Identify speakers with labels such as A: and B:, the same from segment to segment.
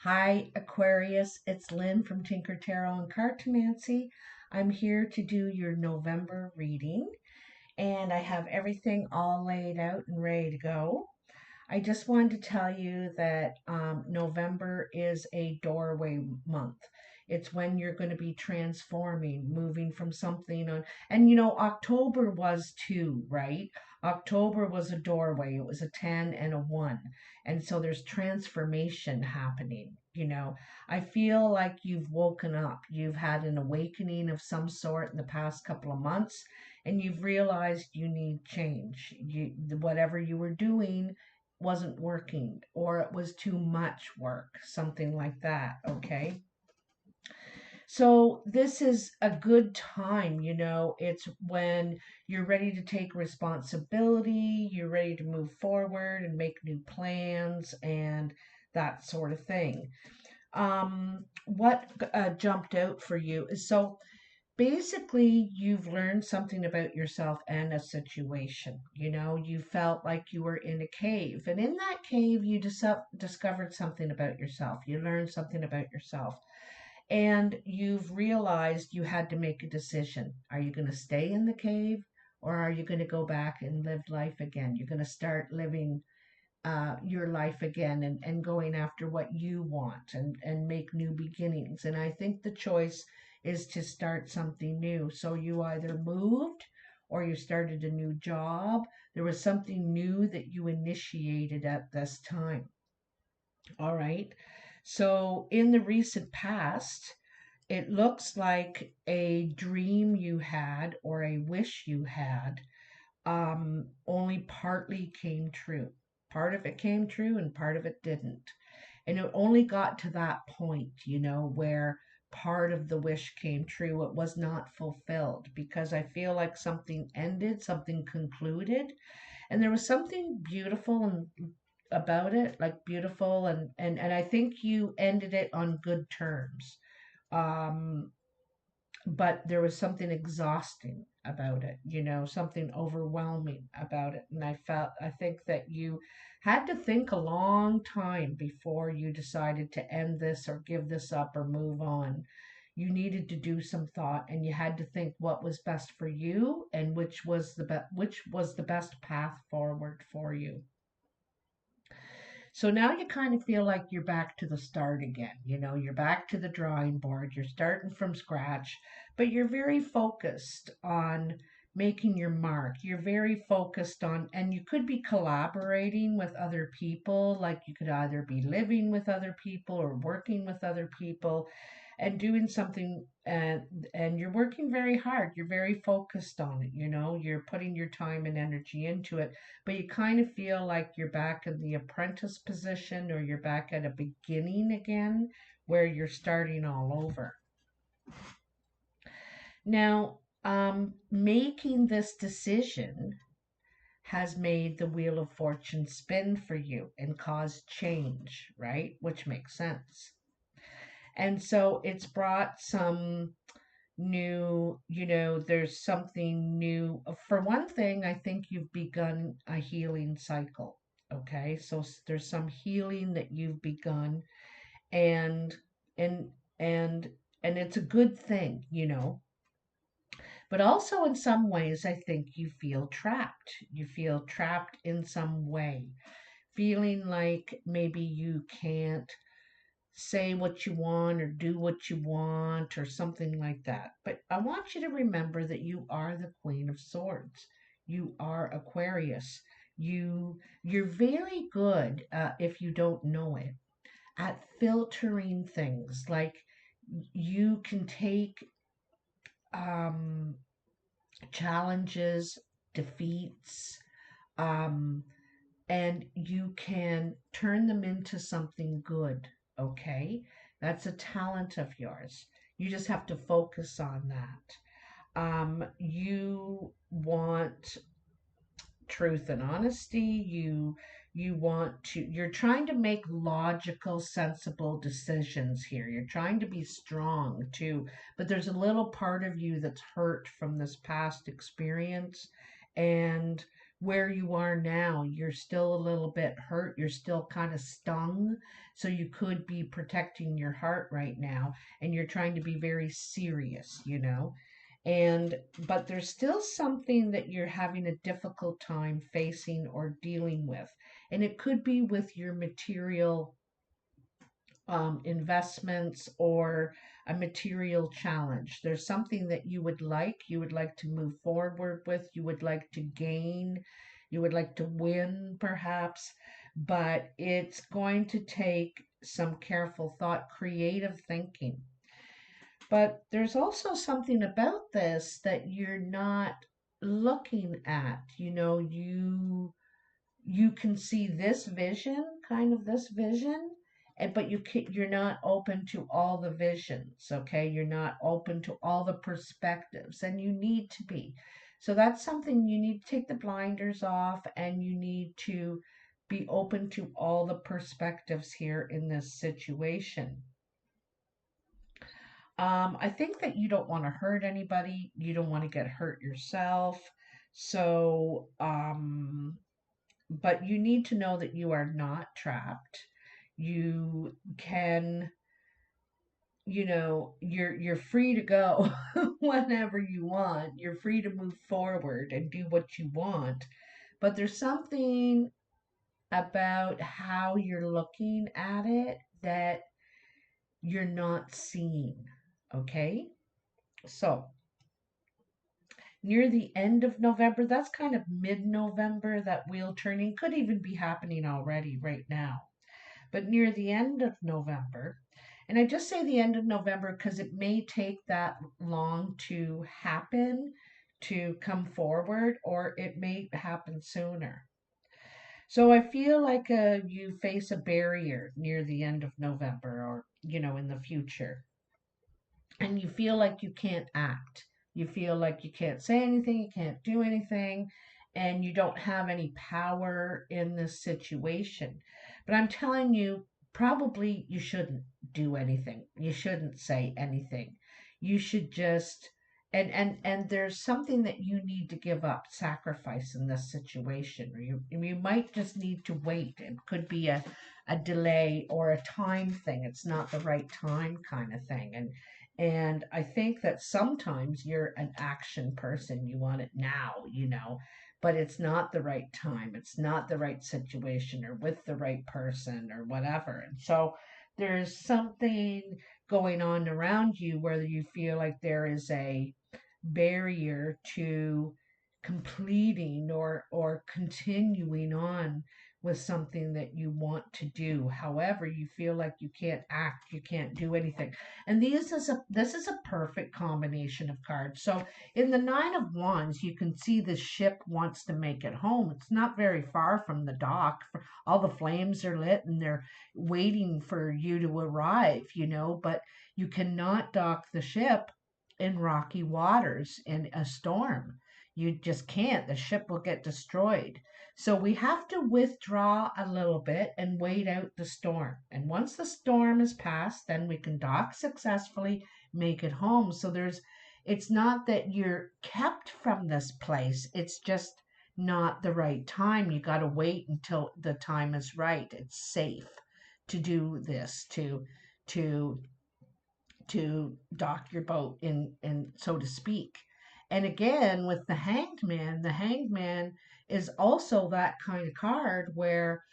A: Hi, Aquarius. It's Lynn from Tinker Tarot and Cartomancy. I'm here to do your November reading, and I have everything all laid out and ready to go. I just wanted to tell you that November is a doorway month. It's when you're going to be transforming, moving from something on. And October was too, right? October was a doorway. It was a 10 and a 1. And so there's transformation happening. I feel like you've woken up. You've had an awakening of some sort in the past couple of months, and you've realized you need change. Whatever you were doing wasn't working, or it was too much work, something like that. Okay. So this is a good time, it's when you're ready to take responsibility, you're ready to move forward and make new plans and that sort of thing. What jumped out for you is, so basically you've learned something about yourself and a situation. You felt like you were in a cave, and in that cave you discovered something about yourself. You learned something about yourself, and you've realized you had to make a decision. Are you going to stay in the cave, or are you going to go back and live life again? You're going to start living your life again, and going after what you want, and make new beginnings. And I think the choice is to start something new. So you either moved or you started a new job. There was something new that you initiated at this time. All right. So in the recent past, it looks like a dream you had or a wish you had only partly came true. Part of it came true and part of it didn't. And it only got to that point, where part of the wish came true. It was not fulfilled because I feel like something ended, something concluded, and there was something beautiful and about it, like beautiful, and I think you ended it on good terms. Um, but there was something exhausting about it, something overwhelming about it. And I think that you had to think a long time before you decided to end this or give this up or move on. You needed to do some thought, and you had to think what was best for you and which was the best path forward for you. So now you kind of feel like you're back to the start again. You're back to the drawing board. You're starting from scratch, but you're very focused on making your mark. You're very focused on, and you could be collaborating with other people. Like you could either be living with other people or working with other people and doing something, and you're working very hard. You're very focused on it. You're putting your time and energy into it, but you kind of feel like you're back in the apprentice position, or you're back at a beginning again where you're starting all over. Now, making this decision has made the wheel of fortune spin for you and caused change, right? Which makes sense. And so it's brought some new, there's something new. For one thing, I think you've begun a healing cycle. Okay, so there's some healing that you've begun, and and and and it's a good thing, but also in some ways I think you feel trapped. You feel trapped in some way, feeling like maybe you can't say what you want or do what you want or something like that. But I want you to remember that you are the Queen of Swords. You are Aquarius. You're very good, if you don't know it, at filtering things. Like you can take um, challenges, defeats, um, and you can turn them into something good. Okay, that's a talent of yours. You just have to focus on that. You want truth and honesty. You're trying to make logical, sensible decisions here. You're trying to be strong too, but there's a little part of you that's hurt from this past experience, and where you are now, you're still a little bit hurt, you're still kind of stung, so you could be protecting your heart right now, and you're trying to be very serious, you know. And but there's still something that you're having a difficult time facing or dealing with, and it could be with your material investments or a material challenge. There's something that you would like to move forward with, you would like to gain, you would like to win perhaps, but it's going to take some careful thought, creative thinking. But there's also something about this that you're not looking at. You know, you can see this vision, kind of this vision, and but you're not open to all the visions, okay? You're not open to all the perspectives, and you need to be. So that's something you need to take the blinders off, and you need to be open to all the perspectives here in this situation. I think that you don't want to hurt anybody. You don't want to get hurt yourself. So, but you need to know that you are not trapped. You can, you know, you're free to go whenever you want. You're free to move forward and do what you want. But there's something about how you're looking at it that you're not seeing. Okay? So, near the end of November, that's kind of mid-November, that wheel turning could even be happening already right now. But near the end of November, and I just say the end of November because it may take that long to happen, to come forward, or it may happen sooner. So I feel like you face a barrier near the end of November, or, you know, in the future, and you feel like you can't act. You feel like you can't say anything, you can't do anything, and you don't have any power in this situation. But I'm telling you, probably you shouldn't do anything. You shouldn't say anything. You should just and there's something that you need to give up, sacrifice in this situation. Or you might just need to wait. It could be a delay or a time thing. It's not the right time kind of thing. And I think that sometimes you're an action person. You want it now, you know, but it's not the right time. It's not the right situation or with the right person or whatever. And so there's something going on around you where you feel like there is a barrier to completing or continuing on with something that you want to do. However, you feel like you can't act, you can't do anything. And this is a perfect combination of cards. So in the Nine of Wands, you can see the ship wants to make it home. It's not very far from the dock. All the flames are lit and they're waiting for you to arrive, you know, but you cannot dock the ship in rocky waters in a storm. You just can't. The ship will get destroyed. So we have to withdraw a little bit and wait out the storm. And once the storm is passed, then we can dock successfully, make it home. So it's not that you're kept from this place. It's just not the right time. You got to wait until the time is right. It's safe to do this, to dock your boat in so to speak. And again, with the hanged man is also that kind of card where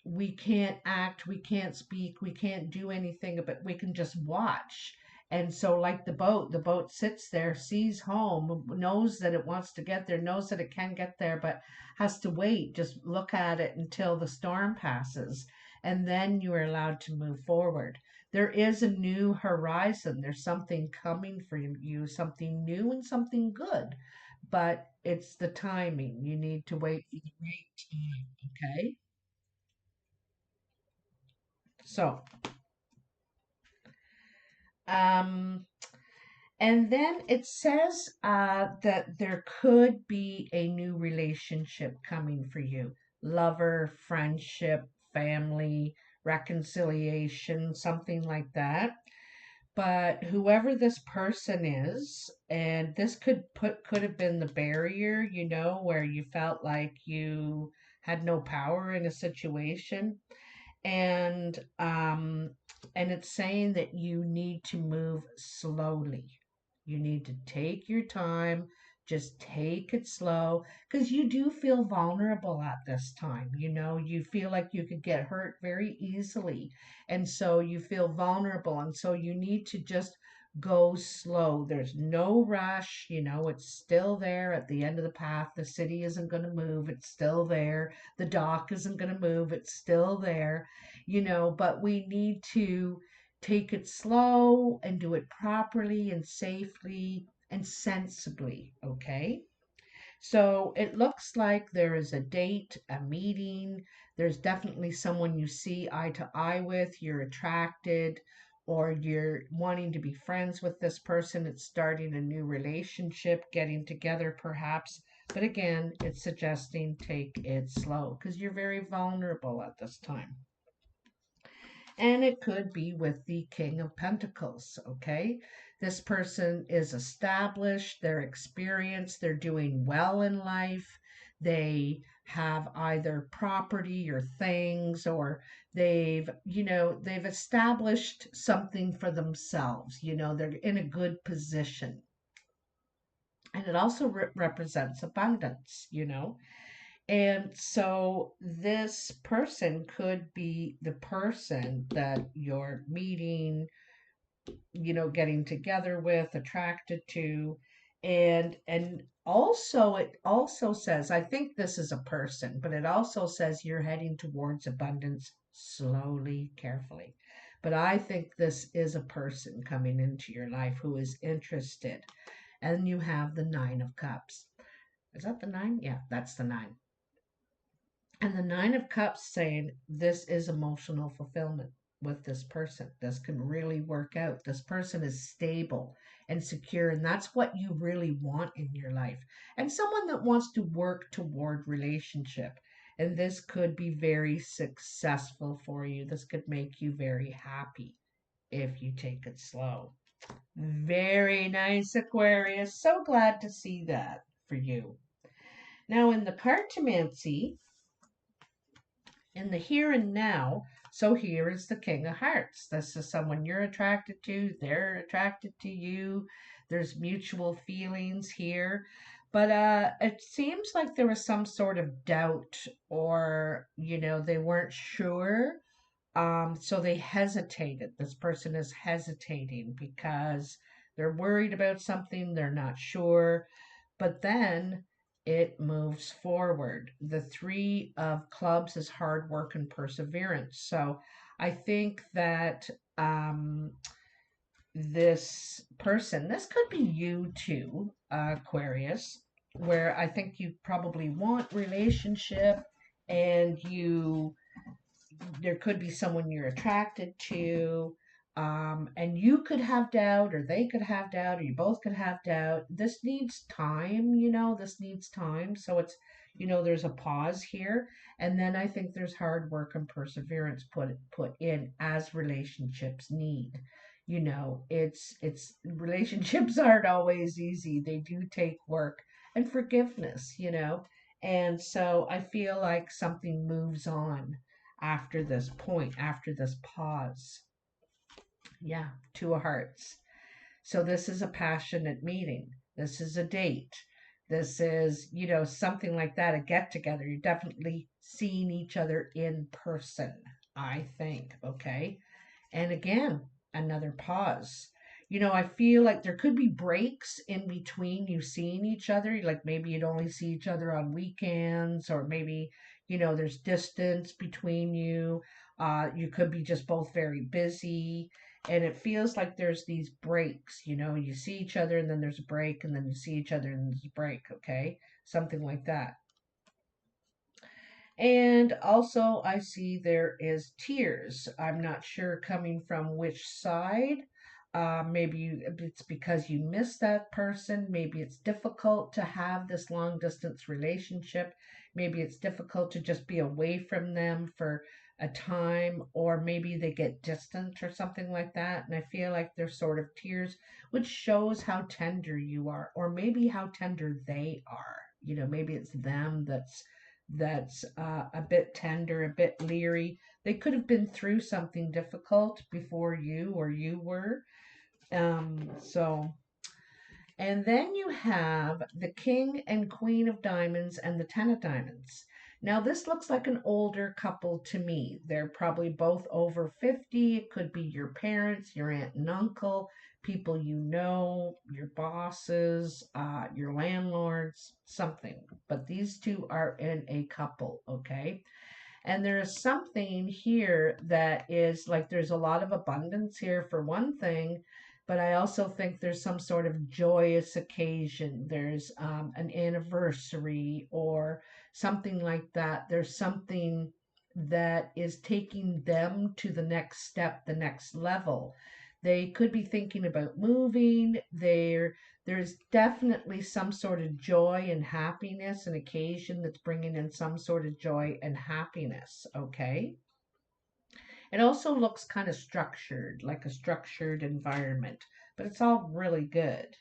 A: we can't act, we can't speak, we can't do anything, but we can just watch. And so, like the boat sits there, sees home, knows that it wants to get there, knows that it can get there, but has to wait, just look at it until the storm passes. And then you are allowed to move forward. There is a new horizon. There's something coming for you, something new and something good. But it's the timing. You need to wait for the right time, okay? So, um, and then it says that there could be a new relationship coming for you. Lover, friendship, family, reconciliation, something like that. But whoever this person is, and this could have been the barrier, where you felt like you had no power in a situation, and it's saying that you need to move slowly. You need to take your time, just take it slow, because you do feel vulnerable at this time. You feel like you could get hurt very easily, and so you feel vulnerable, and so you need to just go slow. There's no rush. It's still there at the end of the path. The city isn't going to move, it's still there. The dock isn't going to move, it's still there. But we need to take it slow and do it properly and safely and sensibly, okay? So it looks like there is a date, a meeting. There's definitely someone you see eye to eye with, you're attracted, or you're wanting to be friends with this person. It's starting a new relationship, getting together perhaps. But again, it's suggesting take it slow because you're very vulnerable at this time. And it could be with the King of Pentacles, okay? This person is established, they're experienced, they're doing well in life. They have either property or things, or they've established something for themselves. They're in a good position. And it also represents abundance. And so this person could be the person that you're meeting, getting together with, attracted to. And also it also says, I think this is a person, but it also says you're heading towards abundance slowly, carefully. But I think this is a person coming into your life who is interested. And you have the Nine of Cups. Is that the nine? Yeah, that's the nine. And the Nine of Cups saying this is emotional fulfillment with this person. This can really work out. This person is stable and secure, and that's what you really want in your life. And someone that wants to work toward relationship. And this could be very successful for you. This could make you very happy if you take it slow. Very nice, Aquarius. So glad to see that for you. Now, in the cartomancy, in the here and now, so here is the King of Hearts. This is someone you're attracted to, they're attracted to you. There's mutual feelings here. But it seems like there was some sort of doubt, or, they weren't sure. So they hesitated. This person is hesitating because they're worried about something, they're not sure. But then it moves forward. The Three of Clubs is hard work and perseverance. So I think that this person, this could be you too, Aquarius, where I think you probably want relationship, and there could be someone you're attracted to, and you could have doubt, or they could have doubt, or you both could have doubt. This needs time, this needs time. So there's a pause here. And then I think there's hard work and perseverance put in, as relationships need. It's relationships aren't always easy. They do take work and forgiveness. And so I feel like something moves on after this point, after this pause. Yeah, Two of Hearts. So this is a passionate meeting. This is a date. This is, something like that, a get together. You're definitely seeing each other in person, I think. Okay. And again, another pause. I feel like there could be breaks in between you seeing each other. Like maybe you'd only see each other on weekends, or maybe, there's distance between you. You could be just both very busy. And it feels like there's these breaks. You see each other and then there's a break, and then you see each other and there's a break. Okay. Something like that. And also, I see there is tears. I'm not sure coming from which side. Maybe it's because you miss that person. Maybe it's difficult to have this long distance relationship. Maybe it's difficult to just be away from them for a time, or maybe they get distant or something like that. And I feel like they're sort of tears, which shows how tender you are, or maybe how tender they are. You know, maybe it's them that's a bit tender, a bit leery. They could have been through something difficult before you, or you were. So and then you have the King and Queen of Diamonds and the Ten of Diamonds. Now, this looks like an older couple to me. They're probably both over 50. It could be your parents, your aunt and uncle, people you know, your bosses, your landlords, something. But these two are in a couple, okay? And there's something here that is like there's a lot of abundance here for one thing, but I also think there's some sort of joyous occasion. There's an anniversary or something like that. There's something that is taking them to the next step, the next level. They could be thinking about moving. There's definitely some sort of joy and happiness, an occasion that's bringing in some sort of joy and happiness, okay? It also looks kind of structured, like a structured environment, but it's all really good.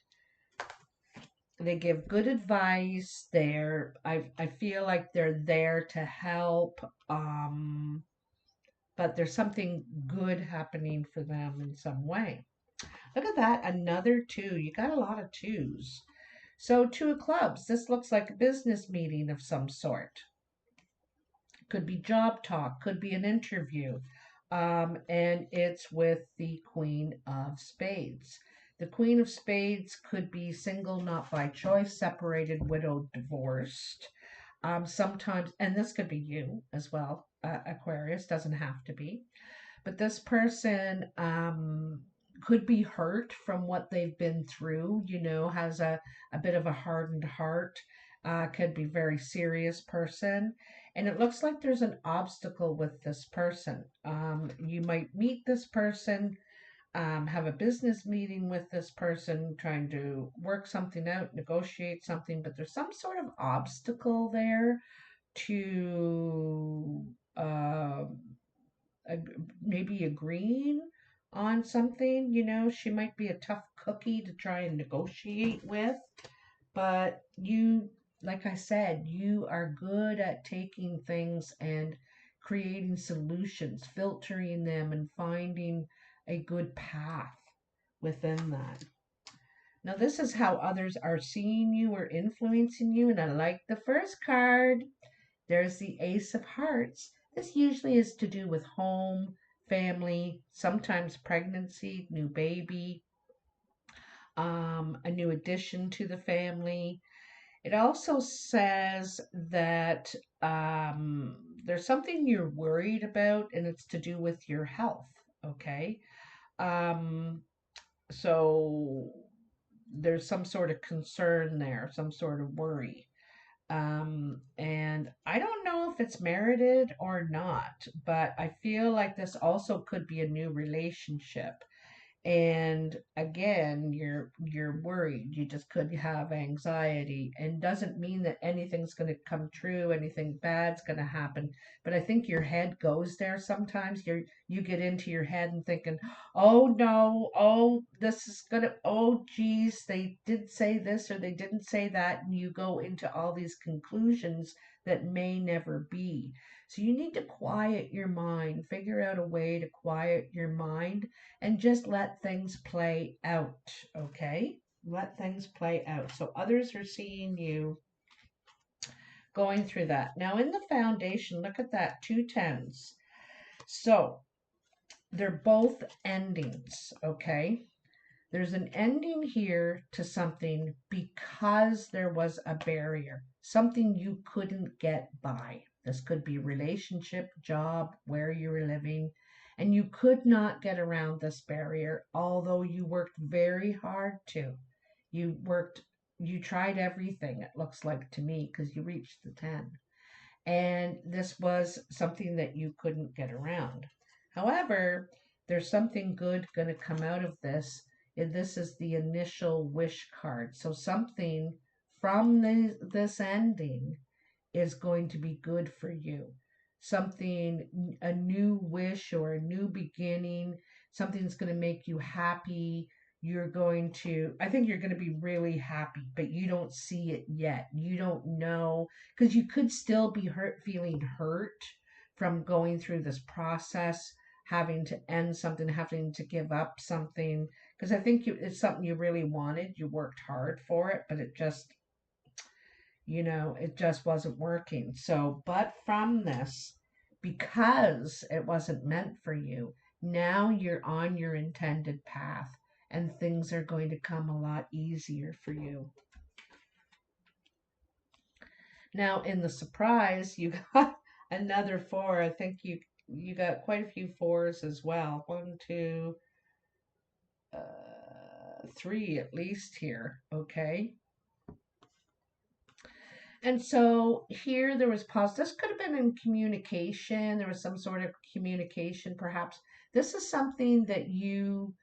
A: They give good advice. I feel like they're there to help, but there's something good happening for them in some way. Look at that, another two. You got a lot of twos. So, two of clubs. This looks like a business meeting of some sort. Could be job talk, could be an interview. And it's with the Queen of Spades. The Queen of Spades could be single, not by choice, separated, widowed, divorced. Sometimes, and this could be you as well, Aquarius, doesn't have to be. But this person could be hurt from what they've been through, you know, has a bit of a hardened heart, could be very serious person. And it looks like there's an obstacle with this person. You might meet this person, have a business meeting with this person, trying to work something out, negotiate something, but there's some sort of obstacle there to maybe agreeing on something. You know, she might be a tough cookie to try and negotiate with, but you, like I said, you are good at taking things and creating solutions, filtering them, and finding a good path within that. Now, this is how others are seeing you or influencing you, and I like the first card. There's the Ace of Hearts. This usually is to do with home, family, sometimes pregnancy, new baby, a new addition to the family. It also says that there's something you're worried about, and it's to do with your health, okay? Um, so there's some sort of concern there, some sort of worry. And I don't know if it's merited or not, but I feel like this also could be a new relationship. And again, you're worried. You just could have anxiety, and doesn't mean that anything's going to come true, anything bad's going to happen. But I think your head goes there sometimes. You get into your head and thinking, oh no, oh this is gonna, oh geez, they did say this or they didn't say that, and you go into all these conclusions that may never be. So you need to quiet your mind, figure out a way to quiet your mind and just let things play out, okay? Let things play out. So others are seeing you going through that. Now in the foundation, look at that, two tens. So they're both endings, okay? There's an ending here to something because there was a barrier, something you couldn't get by. This could be relationship, job, where you were living, and you could not get around this barrier, although you worked very hard to. You tried everything, it looks like to me, because you reached the 10. And this was something that you couldn't get around. However, there's something good going to come out of this. And this is the initial wish card. So something from this ending is going to be good for you. something, a new wish or a new beginning, something that's going to make you happy. I think you're going to be really happy, but you don't see it yet. You don't know, because you could still be feeling hurt from going through this process, having to end something, having to give up something. Because I think it's something you really wanted. You worked hard for it, but it just wasn't working. So, but from this, because it wasn't meant for you, now you're on your intended path and things are going to come a lot easier for you. Now, in the surprise, you got another four. I think you got quite a few fours as well. One, two, three at least here. Okay. And so here there was pause. This could have been in communication. There was some sort of communication, perhaps. This is something that you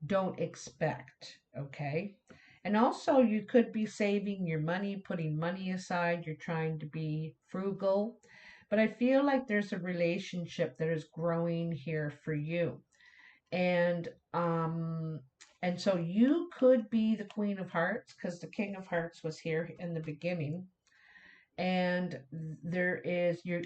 A: don't expect, okay? And also, you could be saving your money, putting money aside. You're trying to be frugal. But I feel like there's a relationship that is growing here for you. And and so you could be the Queen of Hearts, because the King of Hearts was here in the beginning. And you're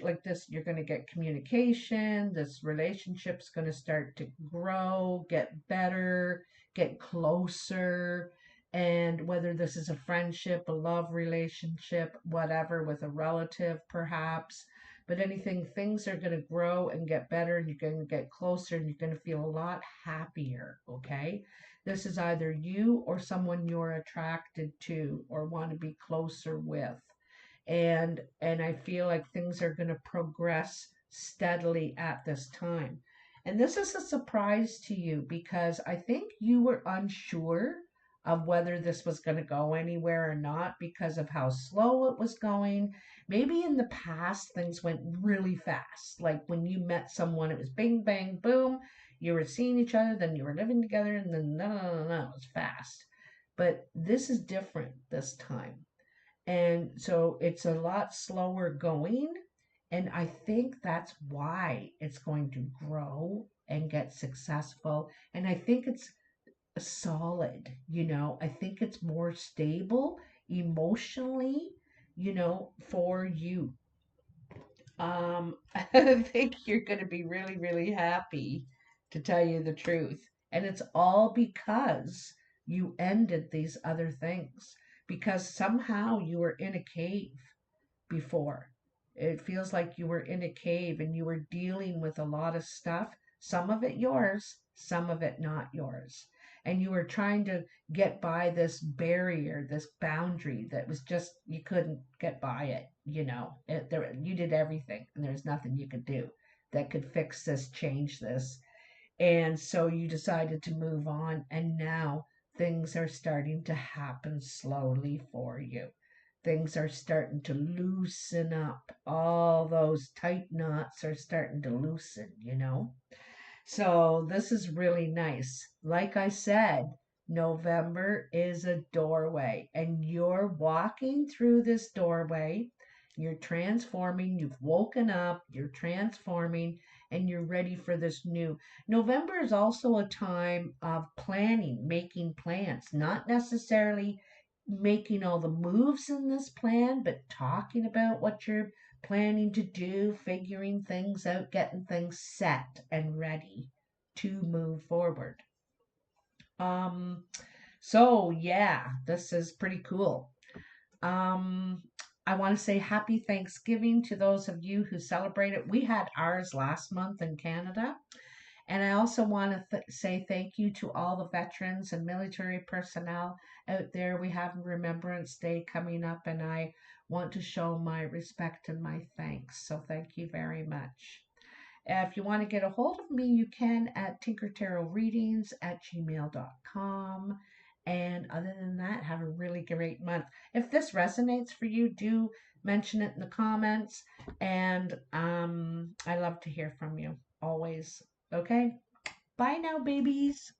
A: like this, you're going to get communication. This relationship's going to start to grow, get better, get closer. And whether this is a friendship, a love relationship, whatever, with a relative perhaps, but things are going to grow and get better, and you're going to get closer, and you're going to feel a lot happier. Okay, this is either you or someone you're attracted to or want to be closer with. And I feel like things are going to progress steadily at this time. And this is a surprise to you, because I think you were unsure of whether this was going to go anywhere or not because of how slow it was going. Maybe in the past things went really fast. Like when you met someone, it was bing, bang, boom. You were seeing each other, then you were living together, and then no, no, no, no, it was fast. But this is different this time. And so it's a lot slower going. And I think that's why it's going to grow and get successful. And I think it's solid. I think it's more stable emotionally, for you. I think you're going to be really, really happy, to tell you the truth. And it's all because you ended these other things, because somehow you were in a cave before. It feels like you were in a cave and you were dealing with a lot of stuff, some of it yours, some of it not yours. And you were trying to get by this barrier, this boundary that was just, you couldn't get by it. You did everything, and there's nothing you could do that could fix this, change this. And so you decided to move on, and now things are starting to happen slowly for you. Things are starting to loosen up. All those tight knots are starting to loosen. So this is really nice. Like I said, November is a doorway, and you're walking through this doorway. You're transforming, you've woken up, you're transforming, and you're ready for this new. November is also a time of planning, making plans, not necessarily making all the moves in this plan, but talking about what you're planning to do, figuring things out, getting things set and ready to move forward. Um, so yeah, this is pretty cool. Um, I want to say happy Thanksgiving to those of you who celebrate it. We had ours last month in Canada. And I also want to say thank you to all the veterans and military personnel out there. We have Remembrance Day coming up, and I want to show my respect and my thanks. So thank you very much. If you want to get a hold of me, you can at tinkertarotreadings@gmail.com. And other than that, have a really great month. If this resonates for you, do mention it in the comments. And I love to hear from you always. Okay? Bye now, babies.